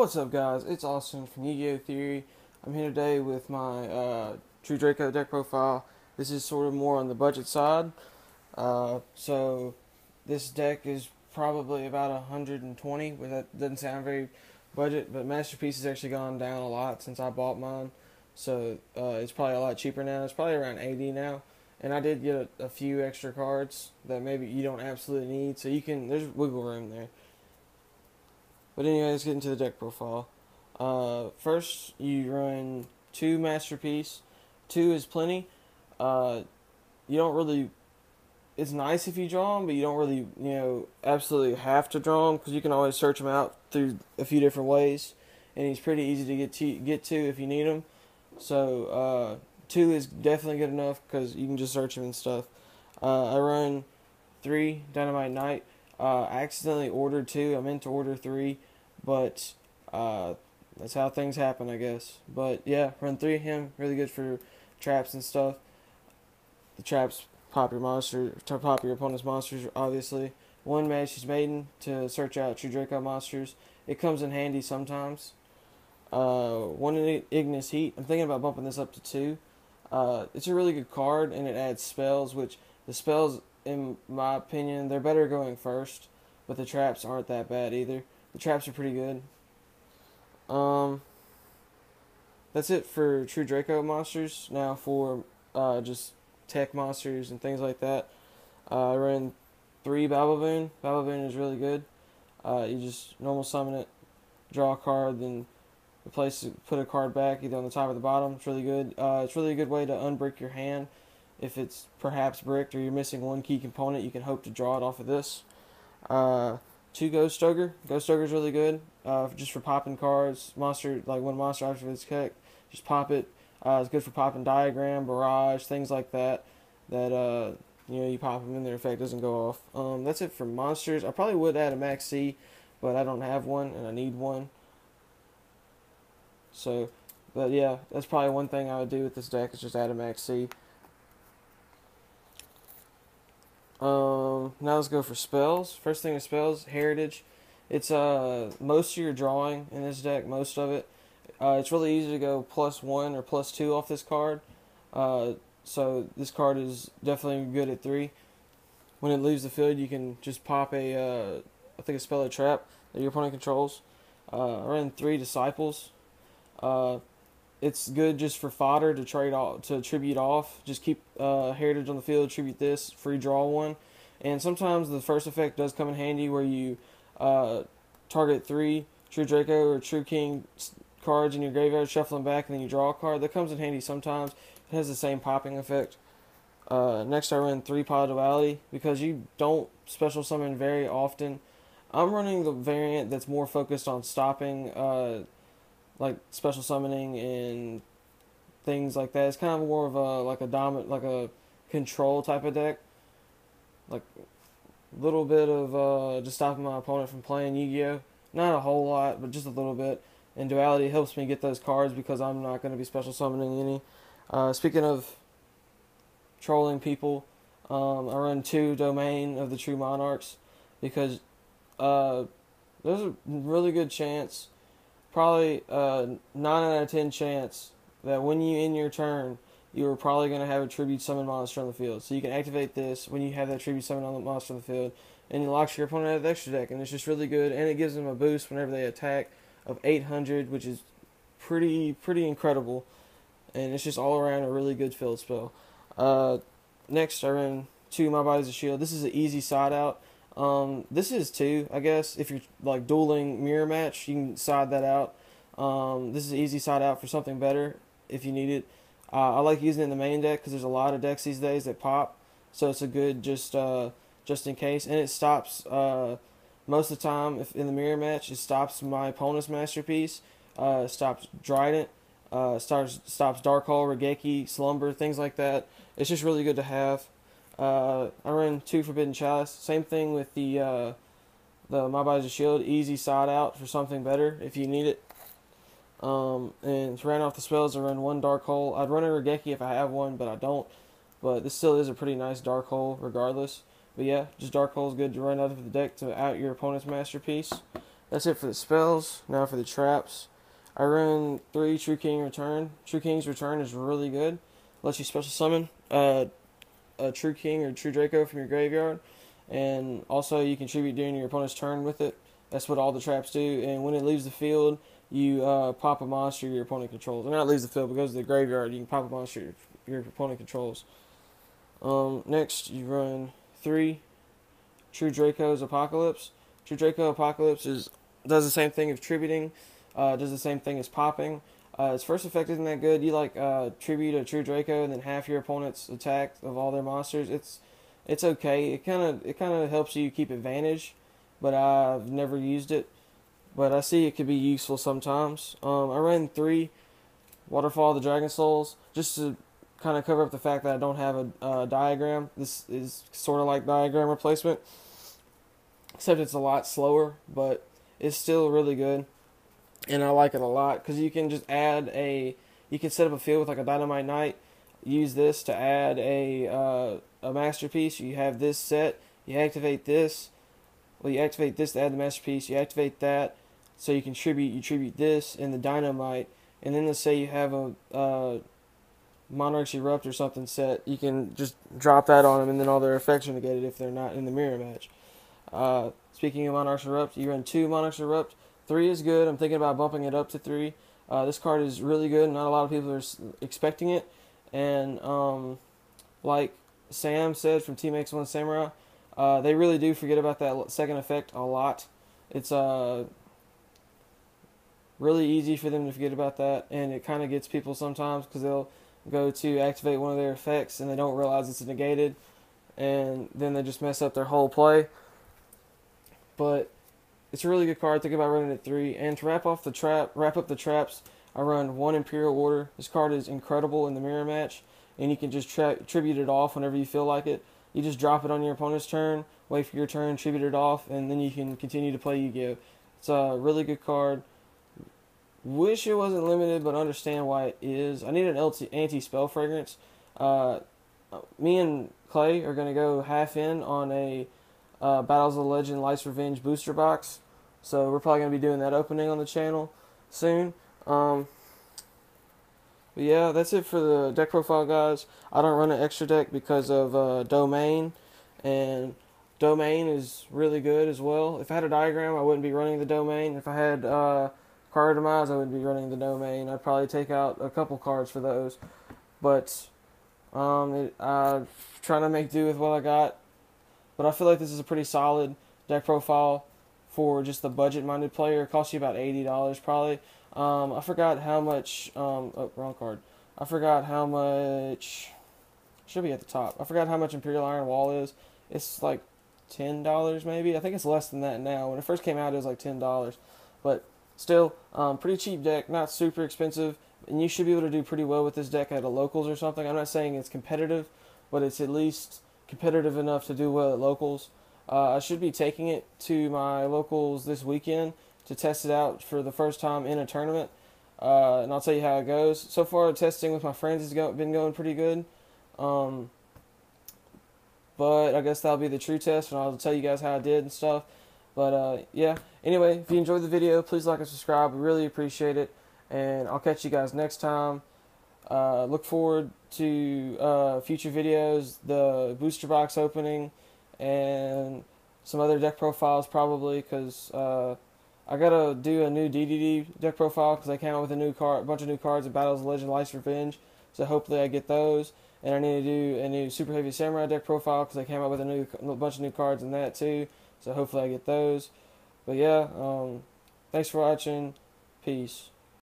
What's up, guys? It's Austin from Yugioh Theory. I'm here today with my True Draco deck profile. This is sort of more on the budget side. So this deck is probably about 120, but that doesn't sound very budget. But Masterpiece has actually gone down a lot since I bought mine. So it's probably a lot cheaper now. It's probably around 80 now. And I did get a few extra cards that maybe you don't absolutely need. So there's wiggle room there. But anyway, let's get into the deck profile. First, you run 2 Masterpiece. 2 is plenty. You don't really... It's nice if you draw them, but you don't really, absolutely have to draw them, because you can always search them out through a few different ways. And he's pretty easy to get to if you need him. So, 2 is definitely good enough, because you can just search him and stuff. I run 3 Dynamite Knight. I accidentally ordered 2. I meant to order 3, but that's how things happen, I guess. But yeah, run 3 of him. Really good for traps and stuff. The traps pop your opponent's monsters, obviously. 1 Majesty's Maiden to search out True Draco monsters. It comes in handy sometimes. 1 Ignis Heat. I'm thinking about bumping this up to 2. It's a really good card, and it adds spells, which the spells, in my opinion, they're better going first, but the traps aren't that bad either. The traps are pretty good. That's it for True Draco monsters. Now for just tech monsters and things like that, I ran 3 Babavoon. Babavoon is really good. You just normal summon it, draw a card, then replace it, put a card back either on the top or the bottom. It's really good. It's really a good way to unbrick your hand. If it's perhaps bricked or you're missing 1 key component, you can hope to draw it off of this. 2 Ghost Ogre. Ghost Ogre is really good, just for popping cards. When monster after this kick, just pop it. It's good for popping Diagram, Barrage, things like that. You pop them in, their effect doesn't go off. That's it for monsters. I probably would add a Max C, but I don't have one and I need one. So, but yeah, that's probably one thing I would do with this deck is just add a Max C. Now let's go for spells. First thing is spells, Heritage. It's most of your drawing in this deck, most of it. It's really easy to go +1 or +2 off this card. So this card is definitely good at 3. When it leaves the field, you can just pop I think a spell or trap that your opponent controls. I ran 3 Disciples. It's good just for fodder to tribute off. Just keep Heritage on the field, tribute this, free draw 1. And sometimes the first effect does come in handy where you target 3 True Draco or True King cards in your graveyard, shuffle them back, and then you draw a card. That comes in handy sometimes. It has the same popping effect. Next I run 3 Pod Duality because you don't special summon very often. I'm running the variant that's more focused on stopping like special summoning and things like that. It's kind of more of a control type of deck. Like a little bit of just stopping my opponent from playing Yu-Gi-Oh. Not a whole lot, but just a little bit. And Duality helps me get those cards because I'm not going to be special summoning any. Speaking of trolling people, I run 2 Domain of the True Monarchs because there's a really good chance, probably 9 out of 10 chance, that when you end your turn, you're probably going to have a tribute summon monster on the field. So you can activate this when you have that tribute summon on the monster on the field, and it locks your opponent out of the extra deck, and it's just really good, and it gives them a boost whenever they attack of 800, which is pretty incredible, and it's just all around a really good field spell. Next, I ran 2 My Body's a Shield. This is an easy side out. This is 2, I guess. If you're like dueling mirror match, you can side that out. This is an easy side out for something better if you need it. I like using it in the main deck because there's a lot of decks these days that pop, so it's a good just in case, and it stops most of the time. If in the mirror match, it stops my opponent's Masterpiece, stops Trident, stops Dark Hole, Regeki, Slumber, things like that. It's just really good to have. I run 2 Forbidden Chalice. Same thing with the My Body's a Shield. Easy side out for something better if you need it. And to round off the spells, I run 1 Dark Hole. I'd run a Regeki if I have one, but I don't. But this still is a pretty nice Dark Hole regardless. But yeah, just Dark Hole is good to run out of the deck to out your opponent's Masterpiece. That's it for the spells. Now for the traps. I run 3 True King Return. True King's Return is really good. Lets you special summon a True King or True Draco from your graveyard. And also you contribute during your opponent's turn with it. That's what all the traps do. And when it leaves the field, you pop a monster your opponent controls. Or not leaves the field, but goes to the graveyard. You can pop a monster your opponent controls. Next, you run 3 True Draco's Apocalypse. True Draco Apocalypse does the same thing as tributing, does the same thing as popping. Its first effect isn't that good. You tribute a True Draco and then half your opponent's attack of all their monsters. It's okay. It kind of helps you keep advantage, but I've never used it. But I see it could be useful sometimes. I ran 3 Waterfall of the Dragon Souls just to kind of cover up the fact that I don't have a diagram. This is sort of like diagram replacement, except it's a lot slower, but it's still really good, and I like it a lot because you can just you can set up a field with like a Dynamite Knight, use this to add a masterpiece. You have this set, you activate this, you activate this to add the masterpiece, you activate that, so you tribute this and the Dynamite, and then let's say you have a Monarch's Erupt or something set, you can just drop that on them, and then all their effects are negated if they're not in the mirror match. Speaking of Monarch's Erupt, you run 2 Monarch's Erupt. 3 is good. I'm thinking about bumping it up to 3. This card is really good. Not a lot of people are expecting it. And like Sam said from Team X1 Samurai, they really do forget about that second effect a lot. It's really easy for them to forget about that, and it kind of gets people sometimes because they'll go to activate one of their effects and they don't realize it's negated, and then they just mess up their whole play. But it's a really good card. Think about running it 3. And to wrap up the traps, I run 1 Imperial Order. This card is incredible in the mirror match, and you can just tribute it off whenever you feel like it. You just drop it on your opponent's turn, wait for your turn, tribute it off, and then you can continue to play Yu-Gi-Oh! It's a really good card. Wish it wasn't limited, but understand why it is. I need an anti-spell fragrance. Me and Clay are going to go half in on a Battles of the Legend Light's Revenge booster box. So we're probably going to be doing that opening on the channel soon. But yeah, that's it for the deck profile, guys. I don't run an extra deck because of Domain, and Domain is really good as well. If I had a diagram, I wouldn't be running the Domain. If I had Card Demise, I wouldn't be running the Domain. I'd probably take out a couple cards for those. But I'm trying to make do with what I got. But I feel like this is a pretty solid deck profile for just the budget-minded player. It costs you about $80 probably. I forgot how much. Oh, wrong card. I forgot how much. Should be at the top. I forgot how much Imperial Iron Wall is. It's like $10 maybe. I think it's less than that now. When it first came out, it was like $10. But still, pretty cheap deck. Not super expensive. And you should be able to do pretty well with this deck at a locals or something. I'm not saying it's competitive, but it's at least competitive enough to do well at locals. I should be taking it to my locals this weekend to test it out for the first time in a tournament, and I'll tell you how it goes. So far, testing with my friends has been going pretty good, but I guess that'll be the true test, and I'll tell you guys how I did and stuff. But yeah, anyway, if you enjoyed the video, please like and subscribe. We really appreciate it, and I'll catch you guys next time. Look forward to future videos, the booster box opening, and some other deck profiles probably, because I gotta do a new DDD deck profile because I came out with a bunch of new cards in Battles of Legend Light's Revenge, so hopefully I get those. And I need to do a new Super Heavy Samurai deck profile because I came out with a bunch of new cards in that too, so hopefully I get those. But yeah, thanks for watching. Peace.